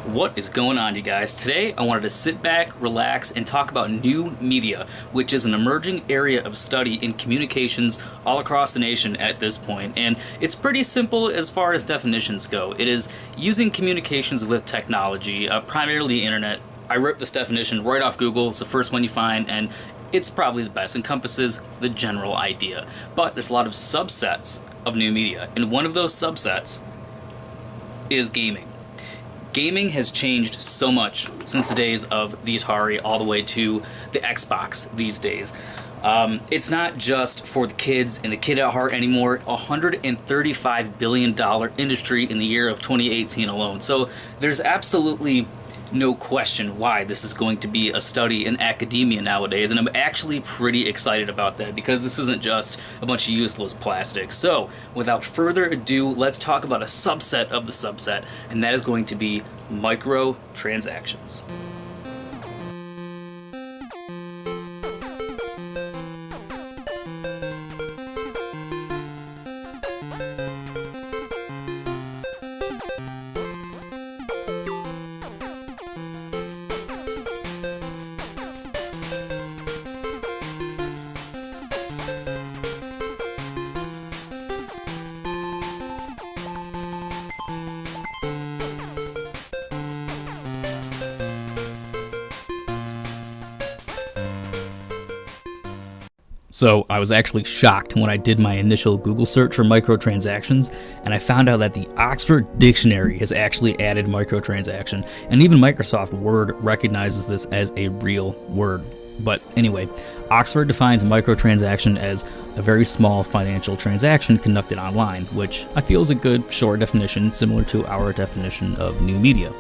What is going on, you guys? Today I wanted to sit back, relax, and talk about new media, which is an emerging area of study in communications all across the nation at this point. And it's pretty simple as far as definitions go. It is using communications with technology, primarily the internet. I ripped this definition right off Google. It's the first one you find, and it's probably the best. Encompasses the general idea. But there's a lot of subsets of new media, and one of those subsets is gaming. Gaming has changed so much since the days of the Atari all the way to the Xbox these days. It's not just for the kids and the kid at heart anymore. $135 billion industry in the year of 2018 alone. So there's absolutely no question why this is going to be a study in academia nowadays, and I'm actually pretty excited about that because this isn't just a bunch of useless plastic. So without further ado, let's talk about a subset of the subset, and that is going to be microtransactions. So I was actually shocked when I did my initial Google search for microtransactions, and I found out that the Oxford Dictionary has actually added microtransaction, and even Microsoft Word recognizes this as a real word. But anyway, Oxford defines microtransaction as a very small financial transaction conducted online, which I feel is a good short definition similar to our definition of new media.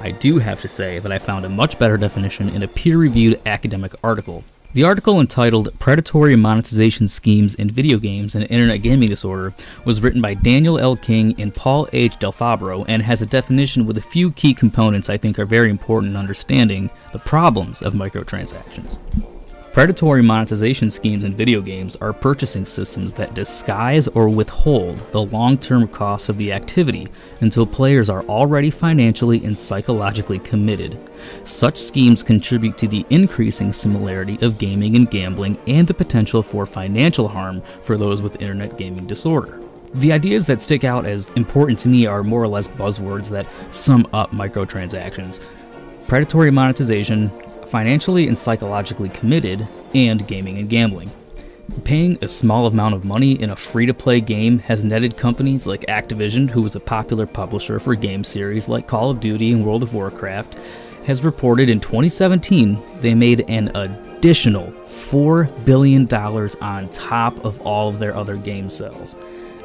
I do have to say that I found a much better definition in a peer-reviewed academic article. The article, entitled Predatory Monetization Schemes in Video Games and Internet Gaming Disorder, was written by Daniel L. King and Paul H. Del Fabro, and has a definition with a few key components I think are very important in understanding the problems of microtransactions. Predatory monetization schemes in video games are purchasing systems that disguise or withhold the long-term costs of the activity until players are already financially and psychologically committed. Such schemes contribute to the increasing similarity of gaming and gambling and the potential for financial harm for those with internet gaming disorder. The ideas that stick out as important to me are more or less buzzwords that sum up microtransactions: predatory monetization, financially and psychologically committed, and gaming and gambling. Paying a small amount of money in a free-to-play game has netted companies like Activision, who is a popular publisher for game series like Call of Duty and World of Warcraft, has reported in 2017 they made an additional $4 billion on top of all of their other game sales.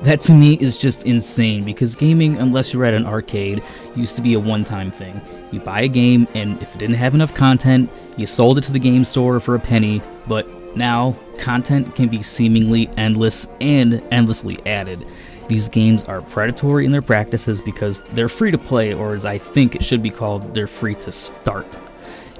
That to me is just insane, because gaming, unless you're at an arcade, used to be a one-time thing. You buy a game, and if it didn't have enough content, you sold it to the game store for a penny, but now content can be seemingly endless and endlessly added. These games are predatory in their practices because they're free to play, or as I think it should be called, they're free to start.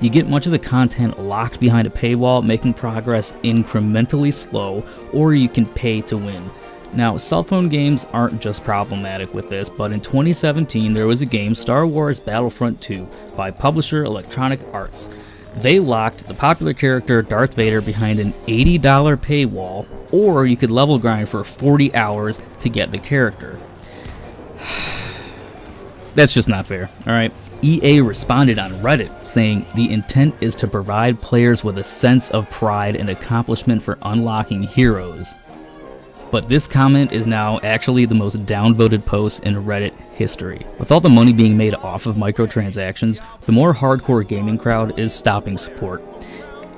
You get much of the content locked behind a paywall, making progress incrementally slow, or you can pay to win. Now, cell phone games aren't just problematic with this, but in 2017 there was a game, Star Wars Battlefront 2, by publisher Electronic Arts. They locked the popular character Darth Vader behind an $80 paywall, or you could level grind for 40 hours to get the character. That's just not fair, alright? EA responded on Reddit, saying the intent is to provide players with a sense of pride and accomplishment for unlocking heroes. But this comment is now actually the most downvoted post in Reddit history. With all the money being made off of microtransactions, the more hardcore gaming crowd is stopping support.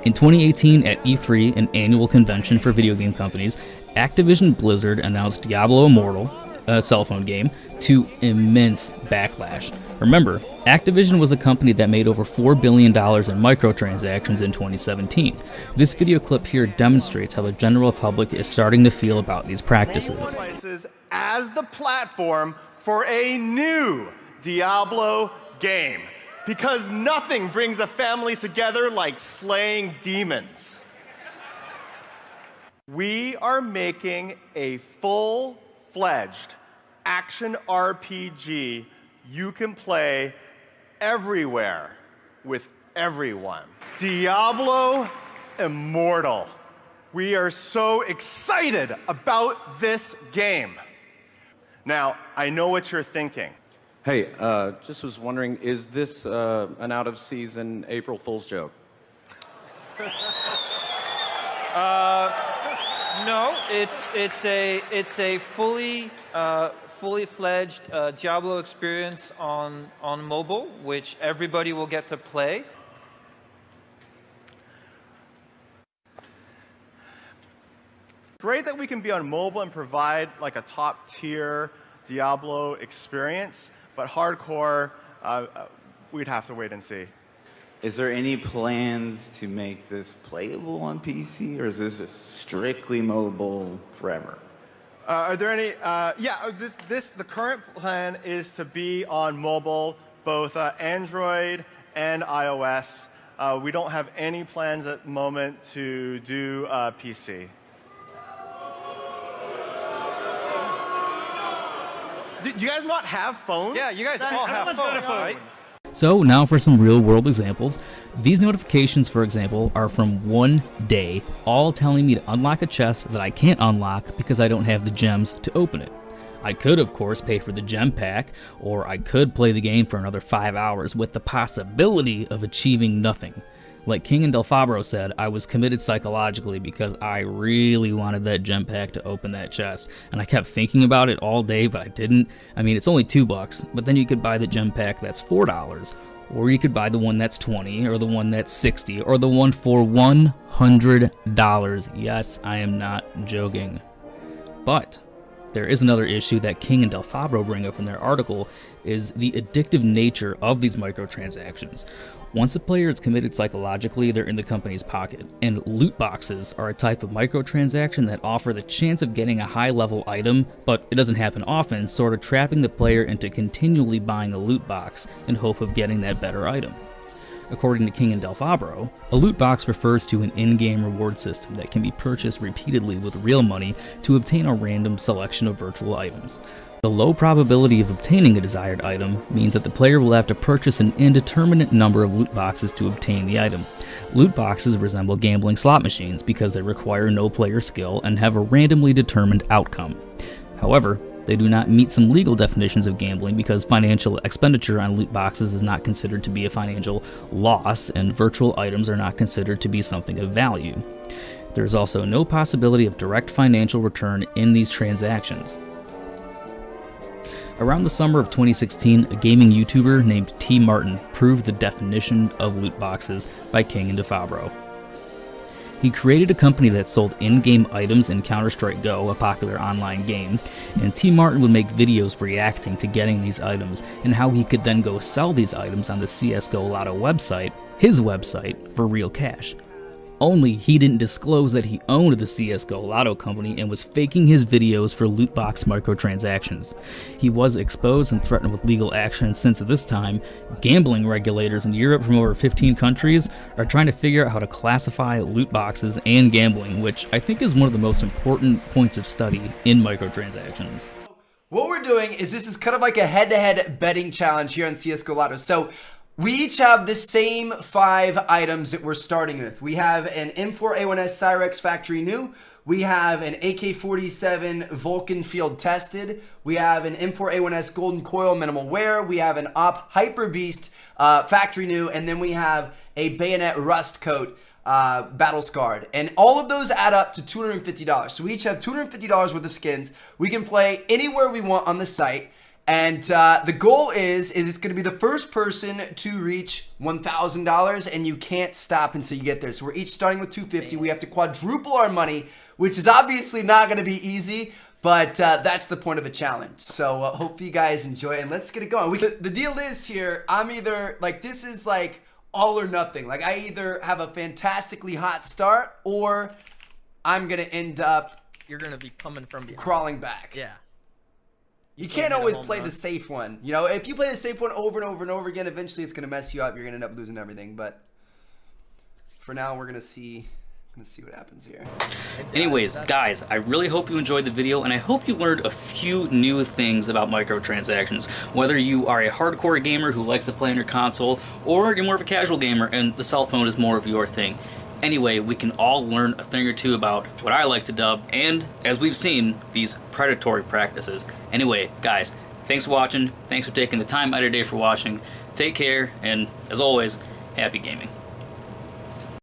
In 2018 at E3, an annual convention for video game companies, Activision Blizzard announced Diablo Immortal, a cell phone game, to immense backlash. Remember, Activision was a company that made over $4 billion in microtransactions in 2017. This video clip here demonstrates how the general public is starting to feel about these practices. As the platform for a new Diablo game, because nothing brings a family together like slaying demons. We are making a full-fledged action RPG you can play everywhere with everyone. Diablo Immortal. We are so excited about this game. Now, I know what you're thinking. Hey, just was wondering, is this an out-of-season April Fool's joke? No, it's a fully fledged Diablo experience on mobile, which everybody will get to play. Great that we can be on mobile and provide like a top tier Diablo experience, but hardcore, we'd have to wait and see. Is there any plans to make this playable on PC, or is this strictly mobile forever? Are there any? The current plan is to be on mobile, both Android and iOS. We don't have any plans at the moment to do PC. Do you guys not have phones? Yeah, you guys all have phones, right? So now for some real world examples. These notifications, for example, are from one day, all telling me to unlock a chest that I can't unlock because I don't have the gems to open it. I could, of course, pay for the gem pack, or I could play the game for another 5 hours with the possibility of achieving nothing. Like King and Del Fabro said, I was committed psychologically because I really wanted that gem pack to open that chest, and I kept thinking about it all day, but I didn't. I mean, it's only $2, but then you could buy the gem pack that's $4, or you could buy the one that's $20, or the one that's $60, or the one for $100. Yes, I am not joking. But there is another issue that King and Del Fabro bring up in their article, is the addictive nature of these microtransactions. Once a player is committed psychologically, they're in the company's pocket, and loot boxes are a type of microtransaction that offer the chance of getting a high-level item, but it doesn't happen often, sort of trapping the player into continually buying a loot box in hope of getting that better item. According to King and Del Fabro, a loot box refers to an in-game reward system that can be purchased repeatedly with real money to obtain a random selection of virtual items. The low probability of obtaining a desired item means that the player will have to purchase an indeterminate number of loot boxes to obtain the item. Loot boxes resemble gambling slot machines because they require no player skill and have a randomly determined outcome. However, they do not meet some legal definitions of gambling because financial expenditure on loot boxes is not considered to be a financial loss, and virtual items are not considered to be something of value. There is also no possibility of direct financial return in these transactions. Around the summer of 2016, a gaming YouTuber named T. Martin proved the definition of loot boxes by King and DeFabro. He created a company that sold in-game items in Counter-Strike Go, a popular online game, and T. Martin would make videos reacting to getting these items and how he could then go sell these items on the CSGO Lotto website, his website, for real cash. Only he didn't disclose that he owned the CSGO Lotto company and was faking his videos for loot box microtransactions. He was exposed and threatened with legal action, and since at this time, gambling regulators in Europe from over 15 countries are trying to figure out how to classify loot boxes and gambling, which I think is one of the most important points of study in microtransactions. What we're doing is this is kind of like a head-to-head betting challenge here on CSGO Lotto. So we each have the same 5 items that we're starting with. We have an M4A1S Cyrex Factory New. We have an AK-47 Vulcan Field Tested. We have an M4A1S Golden Coil Minimal Wear. We have an OP Hyper Beast Factory New. And then we have a Bayonet Rust Coat Battle Scarred. And all of those add up to $250. So we each have $250 worth of skins. We can play anywhere we want on the site. And the goal is it's going to be the first person to reach $1,000, and you can't stop until you get there. So we're each starting with $250. We have to quadruple our money, which is obviously not going to be easy, but that's the point of a challenge. So hope you guys enjoy, and let's get it going. The deal is here, I'm either, like, this is like all or nothing. Like, I either have a fantastically hot start, or I'm going to end up... You're going to be coming from behind. Crawling back. Yeah. You can't always play the safe one. You know, if you play the safe one over and over and over again, eventually it's going to mess you up. You're going to end up losing everything. But for now, we're going to see Gonna see what happens here. Anyways, guys, I really hope you enjoyed the video, and I hope you learned a few new things about microtransactions. Whether you are a hardcore gamer who likes to play on your console, or you're more of a casual gamer and the cell phone is more of your thing. Anyway, we can all learn a thing or two about what I like to dub, and, as we've seen, these predatory practices. Anyway, guys, thanks for watching, thanks for taking the time out of your day for watching, take care, and, as always, happy gaming.